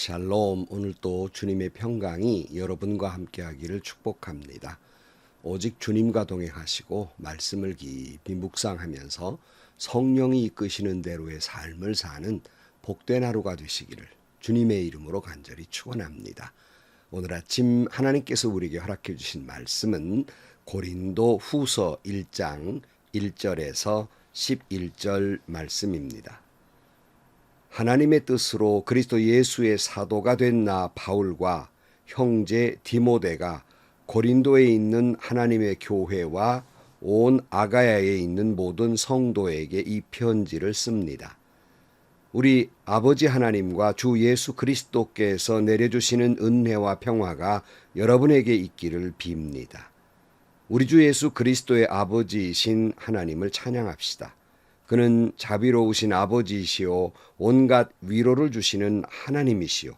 샬롬. 오늘도 주님의 평강이 여러분과 함께하기를 축복합니다. 오직 주님과 동행하시고 말씀을 깊이 묵상하면서 성령이 이끄시는 대로의 삶을 사는 복된 하루가 되시기를 주님의 이름으로 간절히 축원합니다. 오늘 아침 하나님께서 우리에게 허락해 주신 말씀은 고린도 후서 1장 1절에서 11절 말씀입니다. 하나님의 뜻으로 그리스도 예수의 사도가 된 나 바울과 형제 디모데가 고린도에 있는 하나님의 교회와 온 아가야에 있는 모든 성도에게 이 편지를 씁니다. 우리 아버지 하나님과 주 예수 그리스도께서 내려주시는 은혜와 평화가 여러분에게 있기를 빕니다. 우리 주 예수 그리스도의 아버지이신 하나님을 찬양합시다. 그는 자비로우신 아버지이시오 온갖 위로를 주시는 하나님이시오.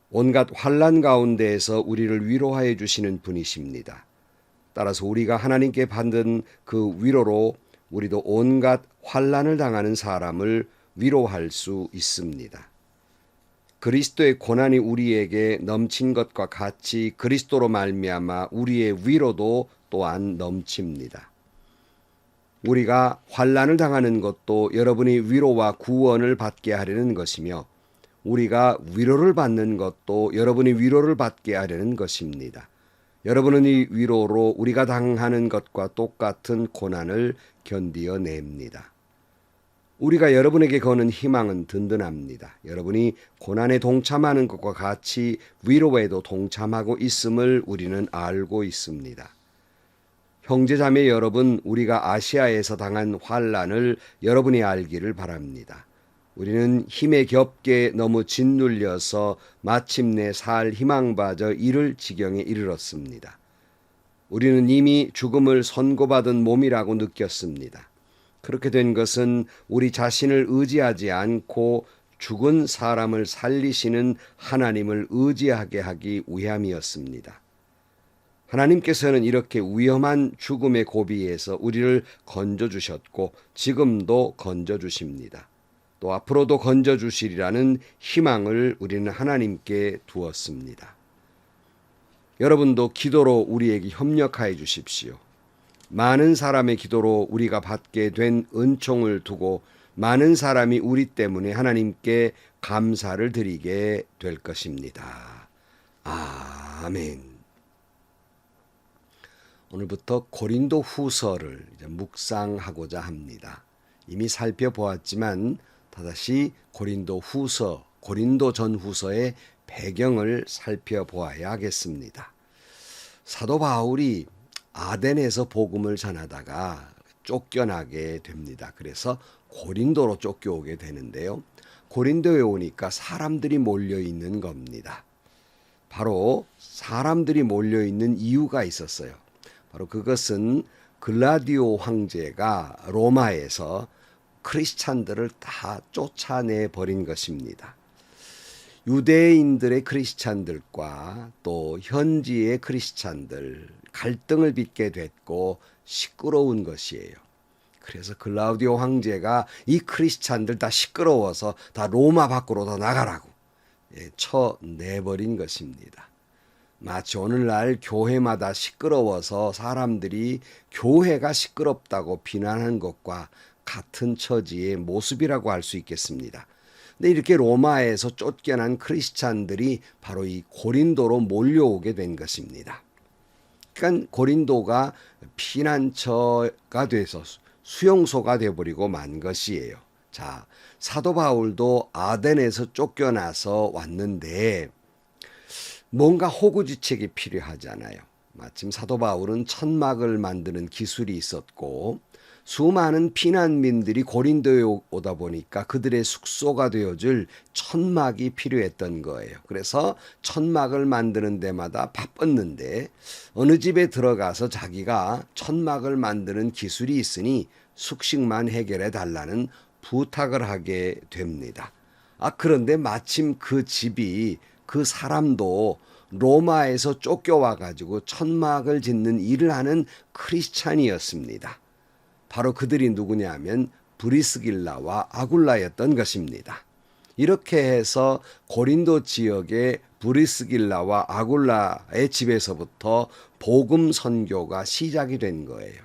온갖 환난 가운데에서 우리를 위로하여 주시는 분이십니다. 따라서 우리가 하나님께 받은 그 위로로 우리도 온갖 환난을 당하는 사람을 위로할 수 있습니다. 그리스도의 고난이 우리에게 넘친 것과 같이 그리스도로 말미암아 우리의 위로도 또한 넘칩니다. 우리가 환난을 당하는 것도 여러분이 위로와 구원을 받게 하려는 것이며 우리가 위로를 받는 것도 여러분이 위로를 받게 하려는 것입니다. 여러분은 이 위로로 우리가 당하는 것과 똑같은 고난을 견디어냅니다. 우리가 여러분에게 거는 희망은 든든합니다. 여러분이 고난에 동참하는 것과 같이 위로에도 동참하고 있음을 우리는 알고 있습니다. 형제자매 여러분, 우리가 아시아에서 당한 환난을 여러분이 알기를 바랍니다. 우리는 힘에 겹게 너무 짓눌려서 마침내 살 희망받아 이를 지경에 이르렀습니다. 우리는 이미 죽음을 선고받은 몸이라고 느꼈습니다. 그렇게 된 것은 우리 자신을 의지하지 않고 죽은 사람을 살리시는 하나님을 의지하게 하기 위함이었습니다. 하나님께서는 이렇게 위험한 죽음의 고비에서 우리를 건져주셨고 지금도 건져주십니다. 또 앞으로도 건져주시리라는 희망을 우리는 하나님께 두었습니다. 여러분도 기도로 우리에게 협력하여 주십시오. 많은 사람의 기도로 우리가 받게 된 은총을 두고 많은 사람이 우리 때문에 하나님께 감사를 드리게 될 것입니다. 아멘. 오늘부터 고린도 후서를 묵상하고자 합니다. 이미 살펴보았지만 다시 고린도 후서, 고린도 전후서의 배경을 살펴보아야 하겠습니다. 사도 바울이 아덴에서 복음을 전하다가 쫓겨나게 됩니다. 그래서 고린도로 쫓겨오게 되는데요. 고린도에 오니까 사람들이 몰려 있는 겁니다. 바로 사람들이 몰려 있는 이유가 있었어요. 바로 그것은 글라디오 황제가 로마에서 크리스찬들을 다 쫓아내 버린 것입니다. 유대인들의 크리스찬들과 또 현지의 크리스찬들 갈등을 빚게 됐고 시끄러운 것이에요. 그래서 글라우디오 황제가 이 크리스찬들 다 시끄러워서 다 로마 밖으로 다 나가라고 쳐내버린 것입니다. 마치 오늘날 교회마다 시끄러워서 사람들이 교회가 시끄럽다고 비난하는 것과 같은 처지의 모습이라고 할 수 있겠습니다. 근데 이렇게 로마에서 쫓겨난 크리스찬들이 바로 이 고린도로 몰려오게 된 것입니다. 그러니까 고린도가 피난처가 돼서 수용소가 되어버리고 만 것이에요. 자, 사도 바울도 아덴에서 쫓겨나서 왔는데 뭔가 호구지책이 필요하잖아요. 마침 사도 바울은 천막을 만드는 기술이 있었고 수많은 피난민들이 고린도에 오다 보니까 그들의 숙소가 되어줄 천막이 필요했던 거예요. 그래서 천막을 만드는 데마다 바빴는데 어느 집에 들어가서 자기가 천막을 만드는 기술이 있으니 숙식만 해결해 달라는 부탁을 하게 됩니다. 그런데 마침 그 집이 그 사람도 로마에서 쫓겨와 가지고 천막을 짓는 일을 하는 크리스찬이었습니다. 바로 그들이 누구냐 하면 브리스길라와 아굴라였던 것입니다. 이렇게 해서 고린도 지역의 브리스길라와 아굴라의 집에서부터 복음 선교가 시작이 된 거예요.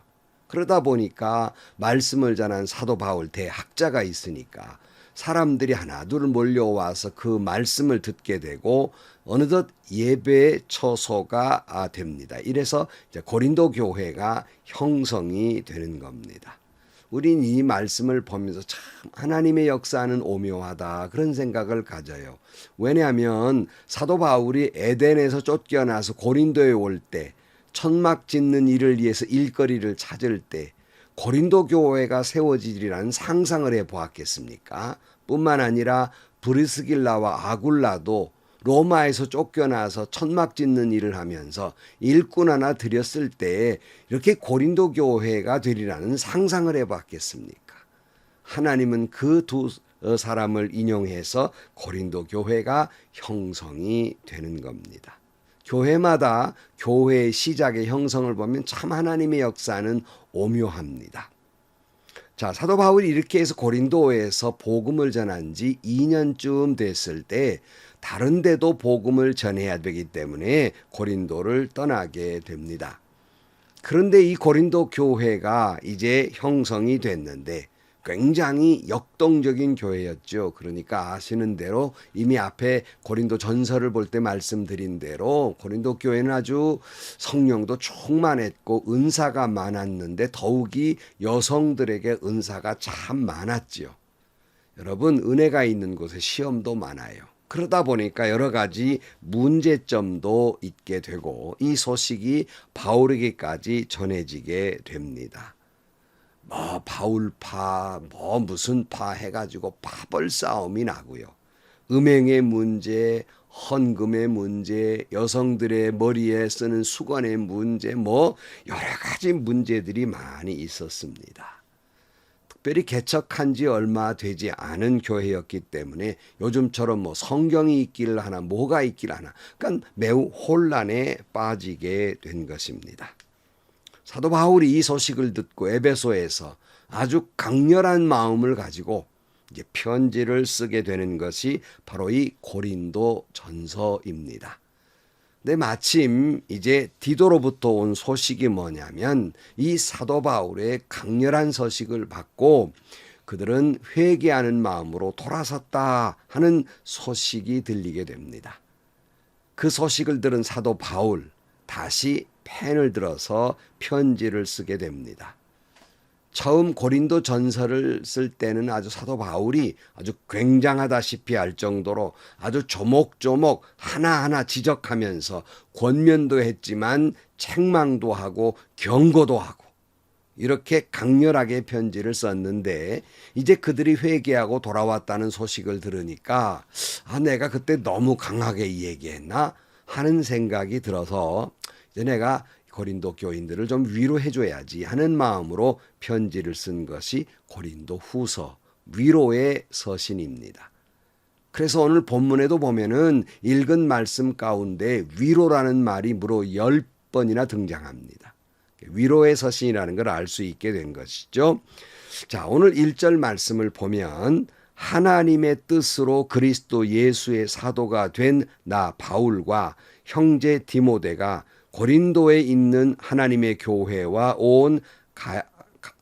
그러다 보니까 말씀을 전한 사도 바울 대학자가 있으니까 사람들이 하나둘 몰려와서 그 말씀을 듣게 되고 어느덧 예배 처소가 됩니다. 이래서 이제 고린도 교회가 형성이 되는 겁니다. 우린 이 말씀을 보면서 참 하나님의 역사는 오묘하다 그런 생각을 가져요. 왜냐하면 사도 바울이 에덴에서 쫓겨나서 고린도에 올 때 천막 짓는 일을 위해서 일거리를 찾을 때 고린도 교회가 세워지리라는 상상을 해 보았겠습니까? 뿐만 아니라 브리스길라와 아굴라도 로마에서 쫓겨나서 천막 짓는 일을 하면서 일꾼 하나 들였을 때 이렇게 고린도 교회가 되리라는 상상을 해봤겠습니까? 하나님은 그 두 사람을 인용해서 고린도 교회가 형성이 되는 겁니다. 교회마다 교회의 시작의 형성을 보면 참 하나님의 역사는 오묘합니다. 자, 사도 바울이 이렇게 해서 고린도에서 복음을 전한 지 2년쯤 됐을 때 다른 데도 복음을 전해야 되기 때문에 고린도를 떠나게 됩니다. 그런데 이 고린도 교회가 이제 형성이 됐는데 굉장히 역동적인 교회였죠. 그러니까 아시는 대로 이미 앞에 고린도 전서를 볼 때 말씀드린 대로 고린도 교회는 아주 성령도 충만했고 은사가 많았는데 더욱이 여성들에게 은사가 참 많았지요. 여러분, 은혜가 있는 곳에 시험도 많아요. 그러다 보니까 여러 가지 문제점도 있게 되고 이 소식이 바울에게까지 전해지게 됩니다. 뭐 바울파 뭐 무슨 파 해가지고 파벌 싸움이 나고요. 음행의 문제, 헌금의 문제, 여성들의 머리에 쓰는 수건의 문제, 뭐 여러 가지 문제들이 많이 있었습니다. 특별히 개척한 지 얼마 되지 않은 교회였기 때문에 요즘처럼 뭐 성경이 있기를 하나 뭐가 있기를 하나 그러니까 매우 혼란에 빠지게 된 것입니다. 사도 바울이 이 소식을 듣고 에베소에서 아주 강렬한 마음을 가지고 이제 편지를 쓰게 되는 것이 바로 이 고린도 전서입니다. 근데 마침 이제 디도로부터 온 소식이 뭐냐면 이 사도 바울의 강렬한 소식을 받고 그들은 회개하는 마음으로 돌아섰다 하는 소식이 들리게 됩니다. 그 소식을 들은 사도 바울 다시 펜을 들어서 편지를 쓰게 됩니다. 처음 고린도 전서를 쓸 때는 아주 사도 바울이 아주 굉장하다시피 할 정도로 아주 조목조목 하나하나 지적하면서 권면도 했지만 책망도 하고 경고도 하고 이렇게 강렬하게 편지를 썼는데 이제 그들이 회개하고 돌아왔다는 소식을 들으니까 내가 그때 너무 강하게 얘기했나 하는 생각이 들어서 이제 내가 고린도 교인들을 좀 위로해 줘야지 하는 마음으로 편지를 쓴 것이 고린도 후서 위로의 서신입니다. 그래서 오늘 본문에도 보면은 읽은 말씀 가운데 위로라는 말이 무려 10번이나 등장합니다. 위로의 서신이라는 걸 알 수 있게 된 것이죠. 자, 오늘 1절 말씀을 보면 하나님의 뜻으로 그리스도 예수의 사도가 된 나 바울과 형제 디모데가 고린도에 있는 하나님의 교회와 온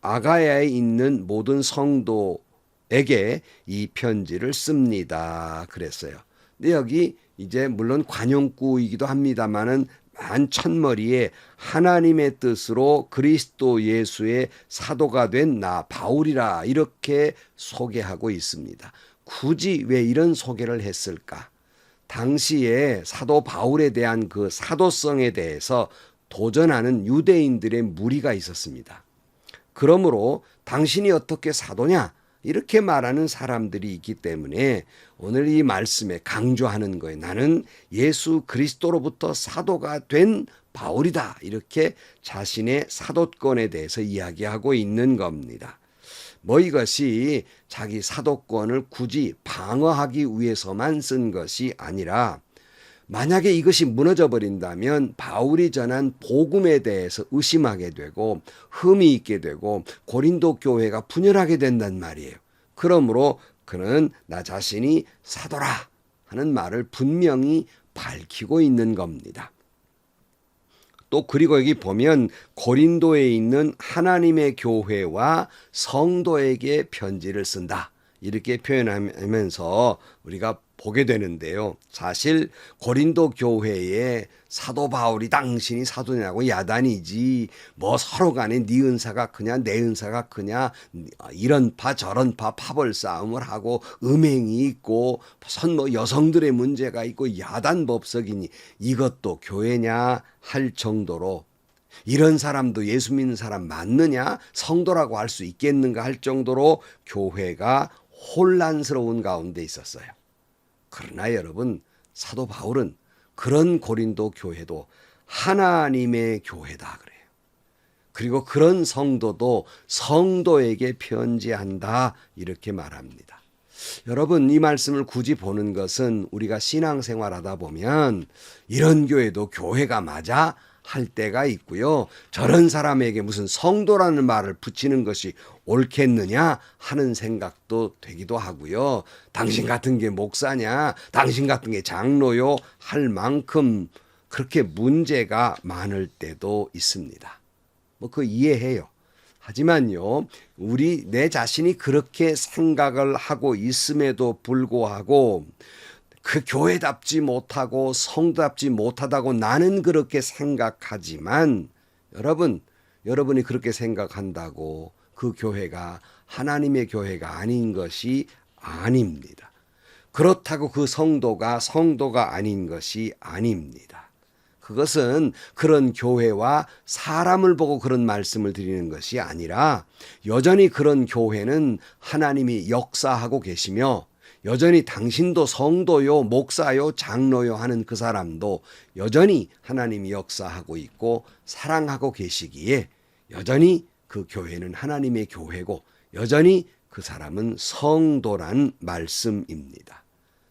아가야에 있는 모든 성도에게 이 편지를 씁니다. 그랬어요. 근데 여기 이제 물론 관용구이기도 합니다만은 만천머리에 하나님의 뜻으로 그리스도 예수의 사도가 된 나 바울이라 이렇게 소개하고 있습니다. 굳이 왜 이런 소개를 했을까? 당시에 사도 바울에 대한 그 사도성에 대해서 도전하는 유대인들의 무리가 있었습니다. 그러므로 당신이 어떻게 사도냐? 이렇게 말하는 사람들이 있기 때문에 오늘 이 말씀에 강조하는 거예요. 나는 예수 그리스도로부터 사도가 된 바울이다. 이렇게 자신의 사도권에 대해서 이야기하고 있는 겁니다. 뭐 이것이 자기 사도권을 굳이 방어하기 위해서만 쓴 것이 아니라 만약에 이것이 무너져 버린다면 바울이 전한 복음에 대해서 의심하게 되고 흠이 있게 되고 고린도 교회가 분열하게 된단 말이에요. 그러므로 그는 나 자신이 사도라 하는 말을 분명히 밝히고 있는 겁니다. 또 그리고 여기 보면 고린도에 있는 하나님의 교회와 성도에게 편지를 쓴다. 이렇게 표현하면서 우리가 보게 되는데요. 사실 고린도 교회에 사도 바울이 당신이 사도냐고 야단이지 뭐 서로 간에 네 은사가 크냐 내 은사가 크냐 이런 파 저런 파 파벌 싸움을 하고 음행이 있고 뭐 여성들의 문제가 있고 야단 법석이니 이것도 교회냐 할 정도로 이런 사람도 예수 믿는 사람 맞느냐 성도라고 할 수 있겠는가 할 정도로 교회가 혼란스러운 가운데 있었어요. 그러나 여러분 사도 바울은 그런 고린도 교회도 하나님의 교회다 그래요. 그리고 그런 성도도 성도에게 편지한다 이렇게 말합니다. 여러분 이 말씀을 굳이 보는 것은 우리가 신앙생활하다 보면 이런 교회도 교회가 맞아? 할 때가 있고요. 저런 사람에게 무슨 성도라는 말을 붙이는 것이 옳겠느냐 하는 생각도 되기도 하고요. 당신 같은 게 목사냐? 당신 같은 게 장로요? 할 만큼 그렇게 문제가 많을 때도 있습니다. 뭐 그 이해해요. 하지만요, 내 자신이 그렇게 생각을 하고 있음에도 불구하고 그 교회답지 못하고 성도답지 못하다고 나는 그렇게 생각하지만 여러분이 그렇게 생각한다고 그 교회가 하나님의 교회가 아닌 것이 아닙니다. 그렇다고 그 성도가 아닌 것이 아닙니다. 그것은 그런 교회와 사람을 보고 그런 말씀을 드리는 것이 아니라 여전히 그런 교회는 하나님이 역사하고 계시며 여전히 당신도 성도요, 목사요, 장로요 하는 그 사람도 여전히 하나님이 역사하고 있고 사랑하고 계시기에 여전히 그 교회는 하나님의 교회고 여전히 그 사람은 성도란 말씀입니다.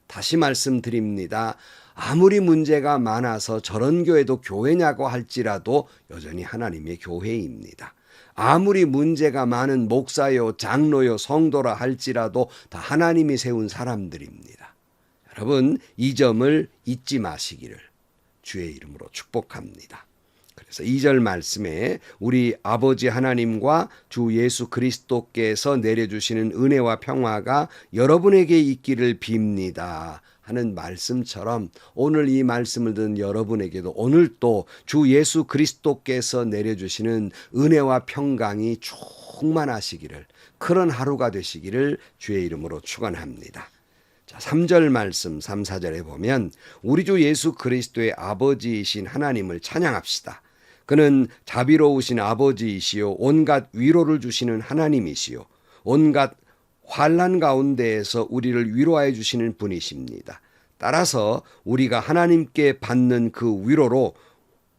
다시 말씀드립니다. 아무리 문제가 많아서 저런 교회도 교회냐고 할지라도 여전히 하나님의 교회입니다. 아무리 문제가 많은 목사요, 장로요, 성도라 할지라도 다 하나님이 세운 사람들입니다. 여러분, 이 점을 잊지 마시기를 주의 이름으로 축복합니다. 그래서 2절 말씀에 우리 아버지 하나님과 주 예수 그리스도께서 내려주시는 은혜와 평화가 여러분에게 있기를 빕니다. 하는 말씀처럼 오늘 이 말씀을 듣는 여러분에게도 오늘 또 주 예수 그리스도께서 내려주시는 은혜와 평강이 충만하시기를 그런 하루가 되시기를 주의 이름으로 축원합니다. 자, 3절 말씀 3, 4절에 보면 우리 주 예수 그리스도의 아버지이신 하나님을 찬양합시다. 그는 자비로우신 아버지이시요 온갖 위로를 주시는 하나님이시요 온갖 환난 가운데에서 우리를 위로하여 주시는 분이십니다. 따라서 우리가 하나님께 받는 그 위로로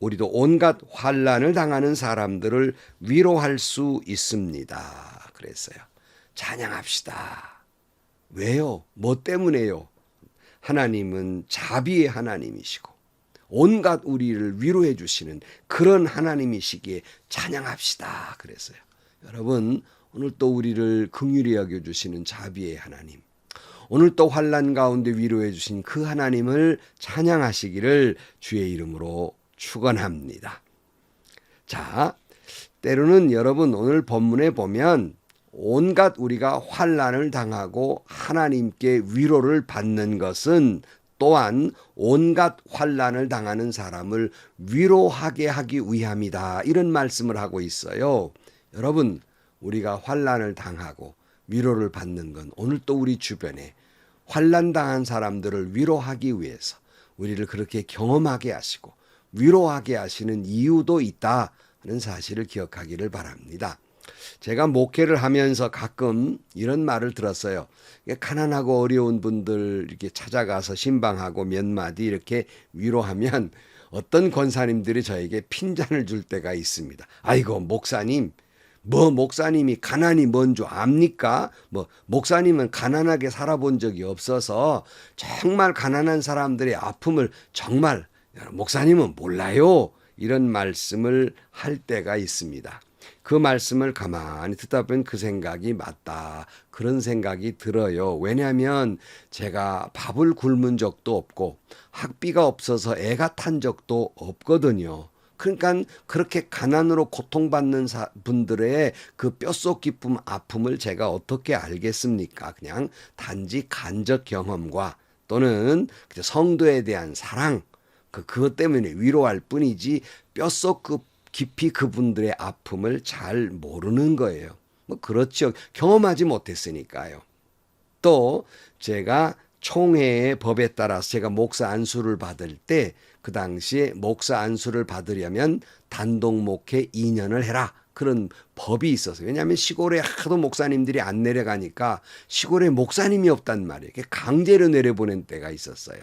우리도 온갖 환난을 당하는 사람들을 위로할 수 있습니다. 그랬어요. 찬양합시다. 왜요? 뭐 때문에요? 하나님은 자비의 하나님이시고 온갖 우리를 위로해 주시는 그런 하나님이시기에 찬양합시다. 그랬어요. 여러분 오늘 또 우리를 긍휼히 여겨주시는 자비의 하나님, 오늘 또 환난 가운데 위로해 주신 그 하나님을 찬양하시기를 주의 이름으로 축원합니다. 자, 때로는 여러분 오늘 본문에 보면 온갖 우리가 환난을 당하고 하나님께 위로를 받는 것은 또한 온갖 환난을 당하는 사람을 위로하게 하기 위함이다. 이런 말씀을 하고 있어요. 여러분 우리가 환난을 당하고 위로를 받는 건 오늘 또 우리 주변에 환난 당한 사람들을 위로하기 위해서 우리를 그렇게 경험하게 하시고 위로하게 하시는 이유도 있다 하는 사실을 기억하기를 바랍니다. 제가 목회를 하면서 가끔 이런 말을 들었어요. 가난하고 어려운 분들 이렇게 찾아가서 신방하고 몇 마디 이렇게 위로하면 어떤 권사님들이 저에게 핀잔을 줄 때가 있습니다. 아이고 목사님, 목사님이 가난이 뭔 줄 압니까? 목사님은 가난하게 살아본 적이 없어서 정말 가난한 사람들의 아픔을 정말 목사님은 몰라요. 이런 말씀을 할 때가 있습니다. 그 말씀을 가만히 듣다 보면 그 생각이 맞다. 그런 생각이 들어요. 왜냐하면 제가 밥을 굶은 적도 없고 학비가 없어서 애가 탄 적도 없거든요. 그러니까 그렇게 가난으로 고통받는 분들의 그 뼛속 깊은 아픔을 제가 어떻게 알겠습니까? 그냥 단지 간접 경험과 또는 성도에 대한 사랑, 그것 때문에 위로할 뿐이지 뼛속 깊이 그분들의 아픔을 잘 모르는 거예요. 뭐 그렇죠. 경험하지 못했으니까요. 또 제가 총회의 법에 따라서 제가 목사 안수를 받을 때 그 당시에 목사 안수를 받으려면 단독 목회 2년을 해라. 그런 법이 있었어요. 왜냐하면 시골에 하도 목사님들이 안 내려가니까 시골에 목사님이 없단 말이에요. 강제로 내려보낸 때가 있었어요.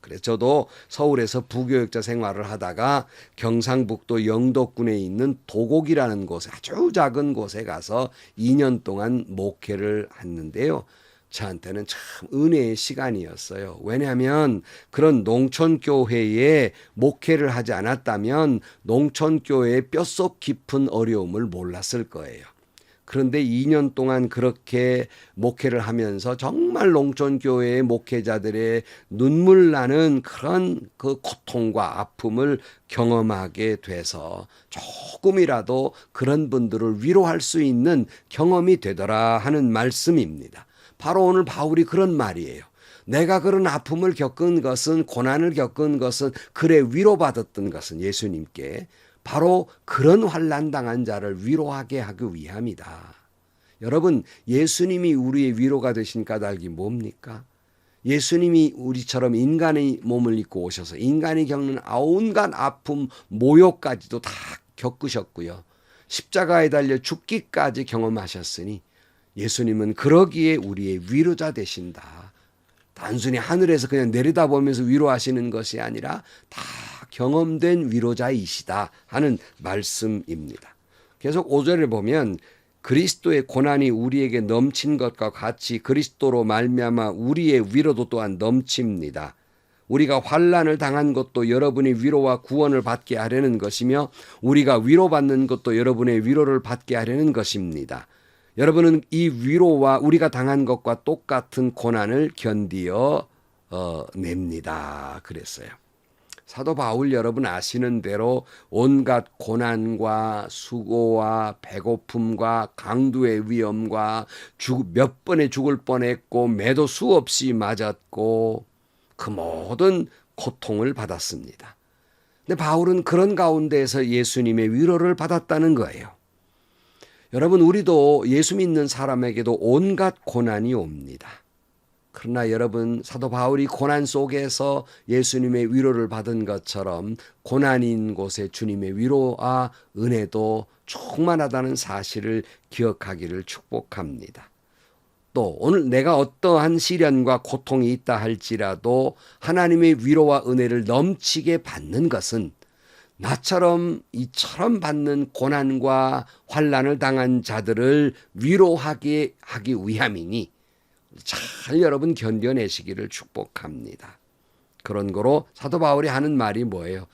그래서 저도 서울에서 부교육자 생활을 하다가 경상북도 영도군에 있는 도곡이라는 곳에 아주 작은 곳에 가서 2년 동안 목회를 했는데요. 저한테는 참 은혜의 시간이었어요. 왜냐하면 그런 농촌교회에 목회를 하지 않았다면 농촌교회의 뼛속 깊은 어려움을 몰랐을 거예요. 그런데 2년 동안 그렇게 목회를 하면서 정말 농촌교회의 목회자들의 눈물 나는 그런 그 고통과 아픔을 경험하게 돼서 조금이라도 그런 분들을 위로할 수 있는 경험이 되더라 하는 말씀입니다. 바로 오늘 바울이 그런 말이에요. 내가 그런 아픔을 겪은 것은, 고난을 겪은 것은, 그래 위로받았던 것은 예수님께 바로 그런 환난 당한 자를 위로하게 하기 위함이다. 여러분, 예수님이 우리의 위로가 되신 까닭이 뭡니까? 예수님이 우리처럼 인간의 몸을 입고 오셔서 인간이 겪는 온갖 아픔, 모욕까지도 다 겪으셨고요. 십자가에 달려 죽기까지 경험하셨으니 예수님은 그러기에 우리의 위로자 되신다. 단순히 하늘에서 그냥 내려다보면서 위로하시는 것이 아니라 다 경험된 위로자이시다 하는 말씀입니다. 계속 5절을 보면 그리스도의 고난이 우리에게 넘친 것과 같이 그리스도로 말미암아 우리의 위로도 또한 넘칩니다. 우리가 환난을 당한 것도 여러분이 위로와 구원을 받게 하려는 것이며 우리가 위로받는 것도 여러분의 위로를 받게 하려는 것입니다. 여러분은 이 위로와 우리가 당한 것과 똑같은 고난을 견디어 냅니다. 그랬어요. 사도 바울 여러분 아시는 대로 온갖 고난과 수고와 배고픔과 강도의 위험과 몇 번에 죽을 뻔했고 매도 수없이 맞았고 그 모든 고통을 받았습니다. 근데 바울은 그런 가운데에서 예수님의 위로를 받았다는 거예요. 여러분 우리도 예수 믿는 사람에게도 온갖 고난이 옵니다. 그러나 여러분 사도 바울이 고난 속에서 예수님의 위로를 받은 것처럼 고난인 곳에 주님의 위로와 은혜도 충만하다는 사실을 기억하기를 축복합니다. 또 오늘 내가 어떠한 시련과 고통이 있다 할지라도 하나님의 위로와 은혜를 넘치게 받는 것은 나처럼 이처럼 받는 고난과 환난을 당한 자들을 위로하게 하기 위함이니 잘 여러분 견뎌내시기를 축복합니다. 그런 거로 사도 바울이 하는 말이 뭐예요?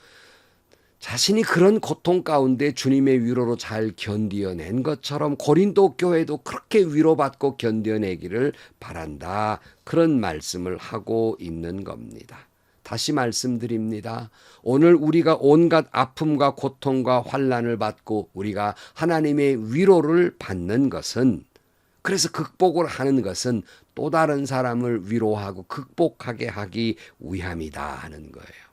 자신이 그런 고통 가운데 주님의 위로로 잘 견뎌낸 것처럼 고린도 교회도 그렇게 위로받고 견뎌내기를 바란다. 그런 말씀을 하고 있는 겁니다. 다시 말씀드립니다. 오늘 우리가 온갖 아픔과 고통과 환난을 받고 우리가 하나님의 위로를 받는 것은 그래서 극복을 하는 것은 또 다른 사람을 위로하고 극복하게 하기 위함이다 하는 거예요.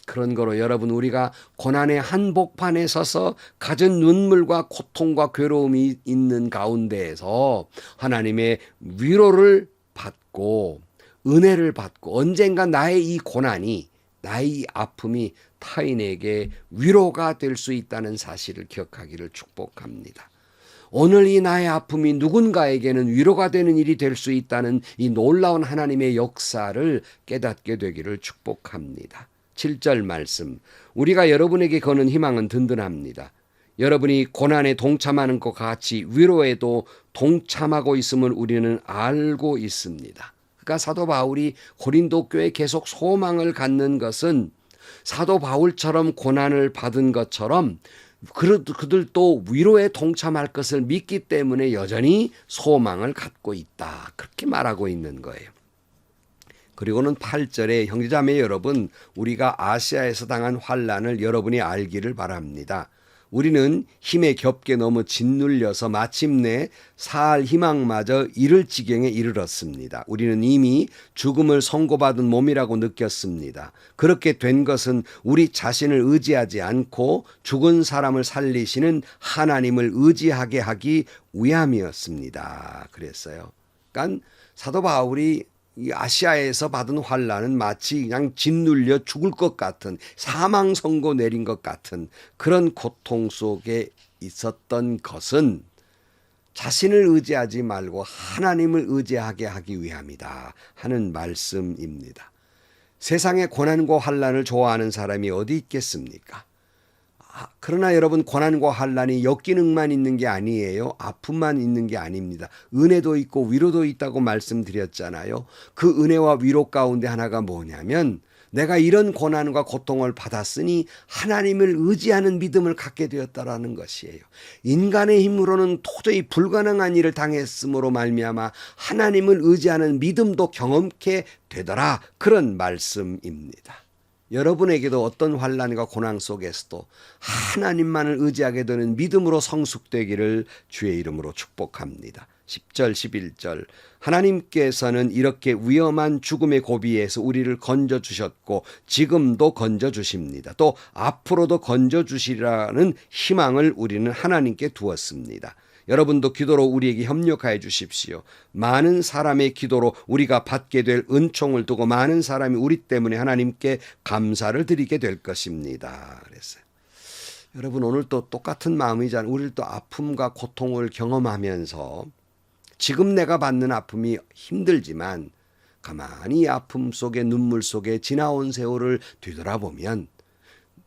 그런 거로 여러분 우리가 고난의 한복판에 서서 가진 눈물과 고통과 괴로움이 있는 가운데에서 하나님의 위로를 받고 은혜를 받고 언젠가 나의 이 고난이 나의 이 아픔이 타인에게 위로가 될 수 있다는 사실을 기억하기를 축복합니다. 오늘 이 나의 아픔이 누군가에게는 위로가 되는 일이 될 수 있다는 이 놀라운 하나님의 역사를 깨닫게 되기를 축복합니다. 7절 말씀, 우리가 여러분에게 거는 희망은 든든합니다. 여러분이 고난에 동참하는 것 같이 위로에도 동참하고 있음을 우리는 알고 있습니다. 그러니까 사도 바울이 고린도 교회에 계속 소망을 갖는 것은 사도 바울처럼 고난을 받은 것처럼 그들도 위로에 동참할 것을 믿기 때문에 여전히 소망을 갖고 있다. 그렇게 말하고 있는 거예요. 그리고는 8절에 형제자매 여러분, 우리가 아시아에서 당한 환난을 여러분이 알기를 바랍니다. 우리는 힘에 겹게 너무 짓눌려서 마침내 살 희망마저 잃을 지경에 이르렀습니다. 우리는 이미 죽음을 선고받은 몸이라고 느꼈습니다. 그렇게 된 것은 우리 자신을 의지하지 않고 죽은 사람을 살리시는 하나님을 의지하게 하기 위함이었습니다. 그랬어요. 그러니까 사도 바울이 이 아시아에서 받은 환난은 마치 그냥 짓눌려 죽을 것 같은, 사망 선고 내린 것 같은 그런 고통 속에 있었던 것은 자신을 의지하지 말고 하나님을 의지하게 하기 위함이다 하는 말씀입니다. 세상의 고난과 환난을 좋아하는 사람이 어디 있겠습니까? 그러나 여러분, 고난과 환난이 역기능만 있는 게 아니에요. 아픔만 있는 게 아닙니다. 은혜도 있고 위로도 있다고 말씀드렸잖아요. 그 은혜와 위로 가운데 하나가 뭐냐면, 내가 이런 고난과 고통을 받았으니 하나님을 의지하는 믿음을 갖게 되었다라는 것이에요. 인간의 힘으로는 도저히 불가능한 일을 당했으므로 말미암아 하나님을 의지하는 믿음도 경험케 되더라, 그런 말씀입니다. 여러분에게도 어떤 환난과 고난 속에서도 하나님만을 의지하게 되는 믿음으로 성숙되기를 주의 이름으로 축복합니다. 10절 11절, 하나님께서는 이렇게 위험한 죽음의 고비에서 우리를 건져주셨고 지금도 건져주십니다. 또 앞으로도 건져주시리라는 희망을 우리는 하나님께 두었습니다. 여러분도 기도로 우리에게 협력하여 주십시오. 많은 사람의 기도로 우리가 받게 될 은총을 두고 많은 사람이 우리 때문에 하나님께 감사를 드리게 될 것입니다. 그랬어요. 여러분, 오늘 또 똑같은 마음이잖아요. 우리를 또 아픔과 고통을 경험하면서 지금 내가 받는 아픔이 힘들지만 가만히 이 아픔 속에, 눈물 속에 지나온 세월을 뒤돌아보면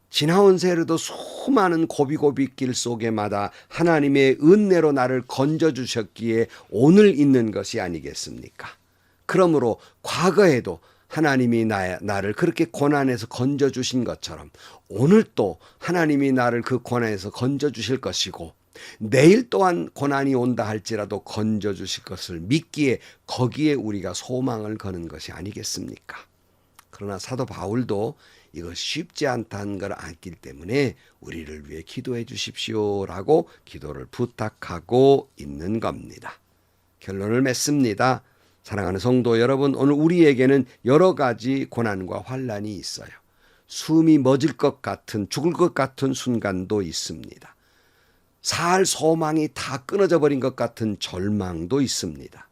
지나온 세월에도 수많은 고비고비길 속에마다 하나님의 은혜로 나를 건져주셨기에 오늘 있는 것이 아니겠습니까? 그러므로 과거에도 하나님이 나를 그렇게 고난에서 건져주신 것처럼 오늘 또 하나님이 나를 그 고난에서 건져주실 것이고 내일 또한 고난이 온다 할지라도 건져주실 것을 믿기에 거기에 우리가 소망을 거는 것이 아니겠습니까? 그러나 사도 바울도 이거 쉽지 않다는 걸 알기 때문에 우리를 위해 기도해 주십시오라고 기도를 부탁하고 있는 겁니다. 결론을 맺습니다. 사랑하는 성도 여러분, 오늘 우리에게는 여러 가지 고난과 환난이 있어요. 숨이 멎을 것 같은, 죽을 것 같은 순간도 있습니다. 살 소망이 다 끊어져 버린 것 같은 절망도 있습니다.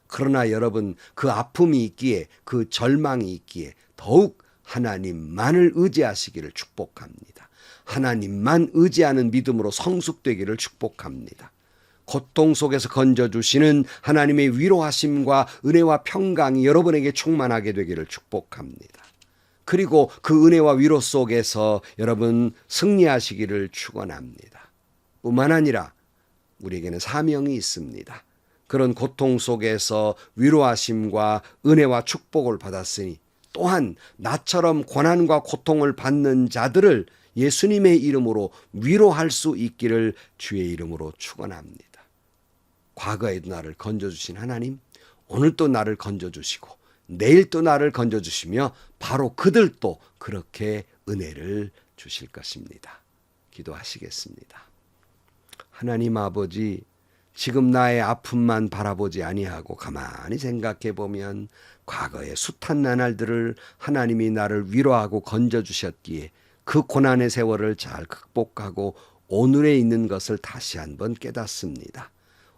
그러나 여러분, 그 아픔이 있기에, 그 절망이 있기에 더욱 하나님만을 의지하시기를 축복합니다. 하나님만 의지하는 믿음으로 성숙되기를 축복합니다. 고통 속에서 건져주시는 하나님의 위로하심과 은혜와 평강이 여러분에게 충만하게 되기를 축복합니다. 그리고 그 은혜와 위로 속에서 여러분 승리하시기를 축원합니다. 뿐만 아니라 우리에게는 사명이 있습니다. 그런 고통 속에서 위로하심과 은혜와 축복을 받았으니 또한 나처럼 고난과 고통을 받는 자들을 예수님의 이름으로 위로할 수 있기를 주의 이름으로 축원합니다. 과거에도 나를 건져주신 하나님, 오늘 또 나를 건져주시고 내일 또 나를 건져주시며 바로 그들도 그렇게 은혜를 주실 것입니다. 기도하시겠습니다. 하나님 아버지, 지금 나의 아픔만 바라보지 아니하고 가만히 생각해 보면 과거의 숱한 나날들을 하나님이 나를 위로하고 건져주셨기에 그 고난의 세월을 잘 극복하고 오늘에 있는 것을 다시 한번 깨닫습니다.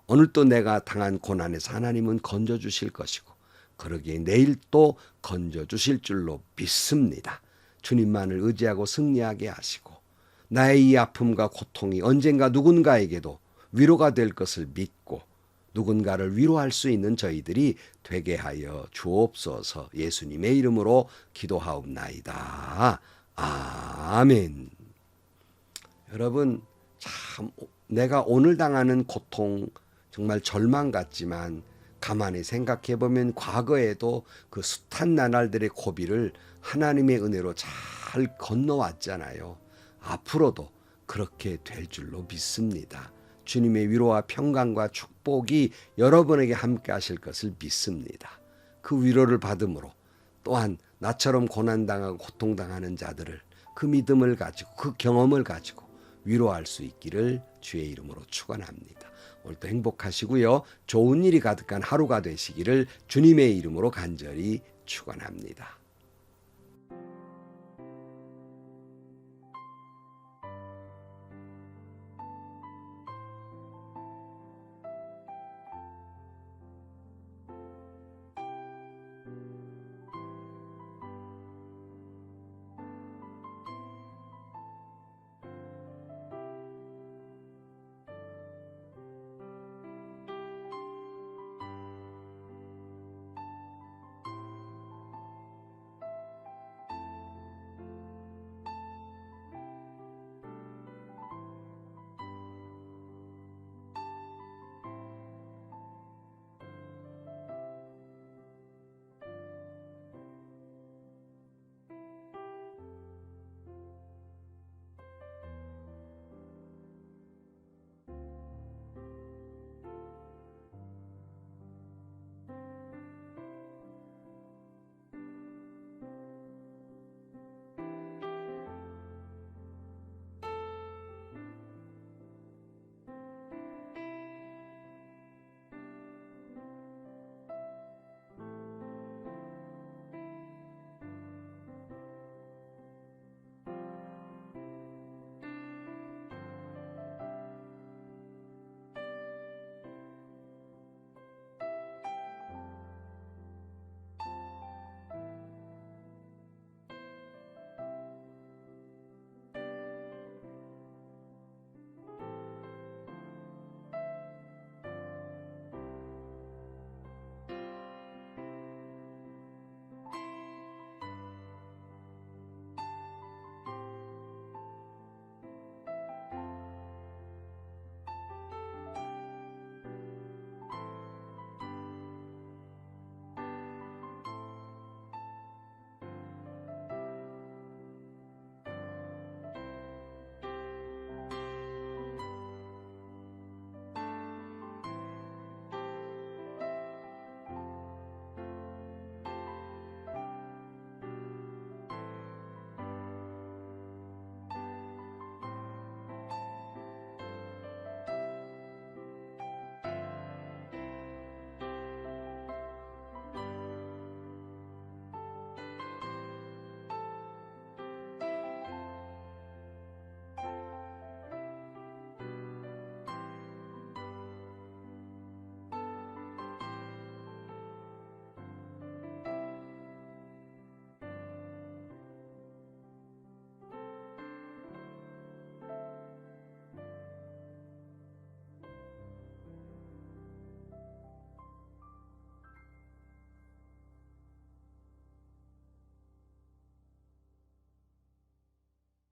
오늘 또 내가 당한 고난에서 하나님은 건져주실 것이고 그러기에 내일 또 건져주실 줄로 믿습니다. 주님만을 의지하고 승리하게 하시고 나의 이 아픔과 고통이 언젠가 누군가에게도 위로가 될 것을 믿고 누군가를 위로할 수 있는 저희들이 되게 하여 주옵소서. 예수님의 이름으로 기도하옵나이다. 아멘. 여러분, 참 내가 오늘 당하는 고통 정말 절망 같지만 가만히 생각해 보면 과거에도 그 숱한 나날들의 고비를 하나님의 은혜로 잘 건너왔잖아요. 앞으로도 그렇게 될 줄로 믿습니다. 주님의 위로와 평강과 축복이 여러분에게 함께 하실 것을 믿습니다. 그 위로를 받음으로 또한 나처럼 고난당하고 고통당하는 자들을 그 믿음을 가지고 그 경험을 가지고 위로할 수 있기를 주의 이름으로 축원합니다. 오늘도 행복하시고요. 좋은 일이 가득한 하루가 되시기를 주님의 이름으로 간절히 축원합니다.